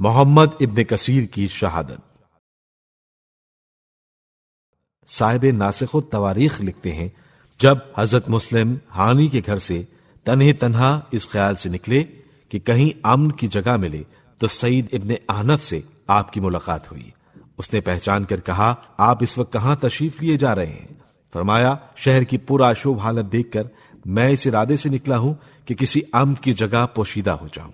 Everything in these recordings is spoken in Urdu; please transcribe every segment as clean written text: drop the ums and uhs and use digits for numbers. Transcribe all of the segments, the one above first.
محمد ابن کثیر کی شہادت۔ صاحب ناسخ التواریخ لکھتے ہیں، جب حضرت مسلم ہانی کے گھر سے تنہا اس خیال سے نکلے کہ کہیں امن کی جگہ ملے تو سعید ابن احنف سے آپ کی ملاقات ہوئی۔ اس نے پہچان کر کہا، آپ اس وقت کہاں تشریف لیے جا رہے ہیں؟ فرمایا، شہر کی پرآشوب حالت دیکھ کر میں اس ارادے سے نکلا ہوں کہ کسی امن کی جگہ پوشیدہ ہو جاؤں۔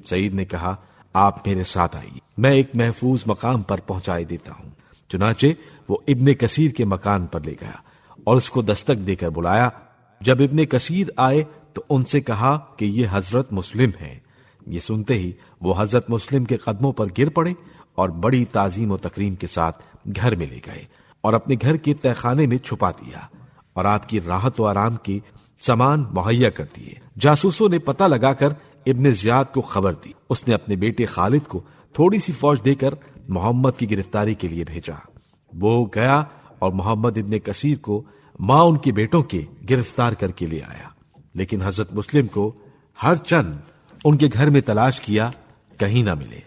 سعید نے کہا، آپ میرے ساتھ آئیے، میں ایک محفوظ مقام پر پہنچائے دیتا ہوں۔ چنانچہ وہ ابن کثیر کے مکان پر لے گیا اور اس کو دستک دے کر بلایا۔ جب ابن کثیر آئے تو ان سے کہا کہ یہ حضرت مسلم ہیں۔ یہ سنتے ہی وہ حضرت مسلم کے قدموں پر گر پڑے اور بڑی تعظیم و تکریم کے ساتھ گھر میں لے گئے اور اپنے گھر کے تہہ خانے میں چھپا دیا اور آپ کی راحت و آرام کی سامان مہیا کر دیے۔ جاسوسوں نے پتہ لگا کر ابن زیاد کو خبر دی۔ اس نے اپنے بیٹے خالد کو تھوڑی سی فوج دے کر محمد کی گرفتاری کے لیے بھیجا۔ وہ گیا اور محمد ابن کثیر کو ماں ان کے بیٹوں کے گرفتار کر کے لے آیا، لیکن حضرت مسلم کو ہر چند ان کے گھر میں تلاش کیا، کہیں نہ ملے۔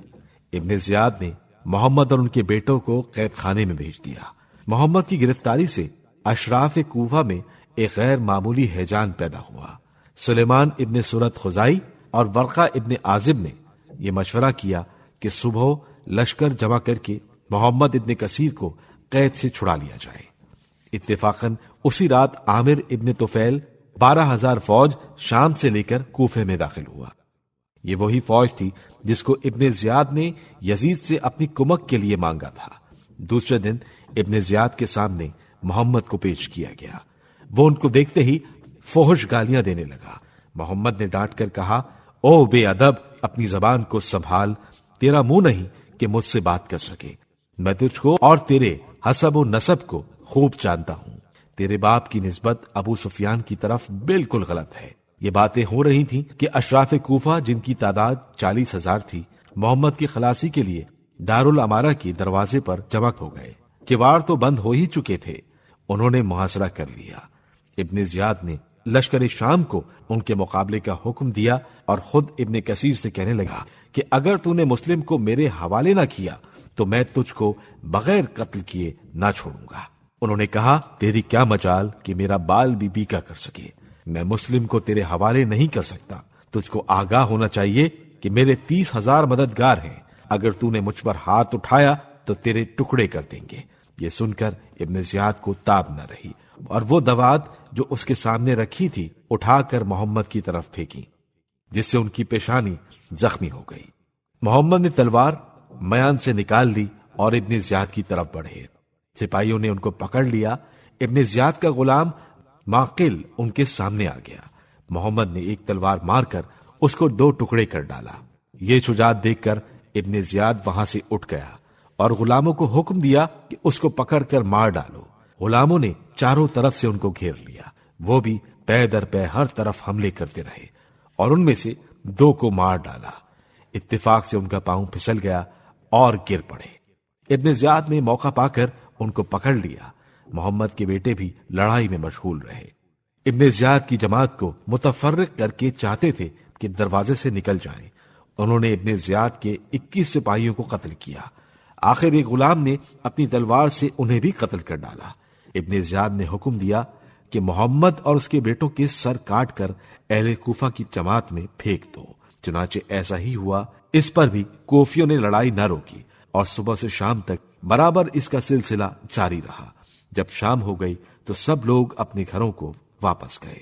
ابن زیاد نے محمد اور ان کے بیٹوں کو قید خانے میں بھیج دیا۔ محمد کی گرفتاری سے اشراف کوفہ میں ایک غیر معمولی ہیجان پیدا ہوا۔ سلیمان ابن سرد خزائی اور ورقہ ابن عازب نے یہ مشورہ کیا کہ صبح لشکر جمع کر کے محمد ابن کثیر کو قید سے چھڑا لیا جائے۔ اتفاقاً اسی رات عامر ابن طفیل 12,000 فوج شام سے لے کر کوفے میں داخل ہوا۔ یہ وہی فوج تھی جس کو ابن زیاد نے یزید سے اپنی کمک کے لیے مانگا تھا۔ دوسرے دن ابن زیاد کے سامنے محمد کو پیش کیا گیا۔ وہ ان کو دیکھتے ہی فحش گالیاں دینے لگا۔ محمد نے ڈانٹ کر کہا، او بے ادب، اپنی زبان کو سنبھال، تیرا منہ نہیں کہ مجھ سے بات کر سکے۔ میں تجھ کو اور تیرے حسب و نسب کو خوب جانتا ہوں۔ تیرے باپ کی نسبت ابو سفیان کی طرف بالکل غلط ہے۔ یہ باتیں ہو رہی تھیں کہ اشراف کوفہ، جن کی تعداد 40,000 تھی، محمد کی خلاصی کے لیے دارالامارہ کے دروازے پر جمع ہو گئے۔ کواڑ تو بند ہو ہی چکے تھے، انہوں نے محاصرہ کر لیا۔ ابن زیاد نے لشکر شام کو ان کے مقابلے کا حکم دیا اور خود ابن کثیر سے کہنے لگا کہ اگر تو نے مسلم کو میرے حوالے نہ کیا تو میں تجھ کو بغیر قتل کیے نہ چھوڑوں گا۔ انہوں نے کہا، تیری کیا مجال کہ میرا بال بھی بیکا کر سکے، میں مسلم کو تیرے حوالے نہیں کر سکتا۔ تجھ کو آگاہ ہونا چاہیے کہ میرے 30,000 مددگار ہیں، اگر تو نے مجھ پر ہاتھ اٹھایا تو تیرے ٹکڑے کر دیں گے۔ یہ سن کر ابن زیاد کو تاب نہ رہی اور وہ دوات جو اس کے سامنے رکھی تھی اٹھا کر محمد کی طرف پھینکی، جس سے ان کی پیشانی زخمی ہو گئی۔ محمد نے تلوار میان سے نکال لی اور ابن زیاد کی طرف بڑھے۔ سپاہیوں نے ان کو پکڑ لیا۔ ابن زیاد کا غلام معقل ان کے سامنے آ گیا۔ محمد نے ایک تلوار مار کر اس کو 2 ٹکڑے کر ڈالا۔ یہ شجاعت دیکھ کر ابن زیاد وہاں سے اٹھ گیا اور غلاموں کو حکم دیا کہ اس کو پکڑ کر مار ڈالو۔ غلاموں نے چاروں طرف سے ان کو گھیر لیا۔ وہ بھی پے در پے ہر طرف حملے کرتے رہے اور ان میں سے 2 کو مار ڈالا۔ اتفاق سے ان کا پاؤں پھسل گیا اور گر پڑے۔ ابن زیاد نے موقع پا کر ان کو پکڑ لیا۔ محمد کے بیٹے بھی لڑائی میں مشغول رہے۔ ابن زیاد کی جماعت کو متفرق کر کے چاہتے تھے کہ دروازے سے نکل جائیں۔ انہوں نے ابن زیاد کے 21 سپاہیوں کو قتل کیا۔ آخر ایک غلام نے اپنی تلوار سے انہیں بھی قتل کر ڈالا۔ ابن زیاد نے حکم دیا کہ محمد اور اس کے بیٹوں کے سر کاٹ کر اہل کوفہ کی جماعت میں پھینک دو۔ چنانچہ ایسا ہی ہوا۔ اس پر بھی کوفیوں نے لڑائی نہ روکی اور صبح سے شام تک برابر اس کا سلسلہ جاری رہا۔ جب شام ہو گئی تو سب لوگ اپنے گھروں کو واپس گئے۔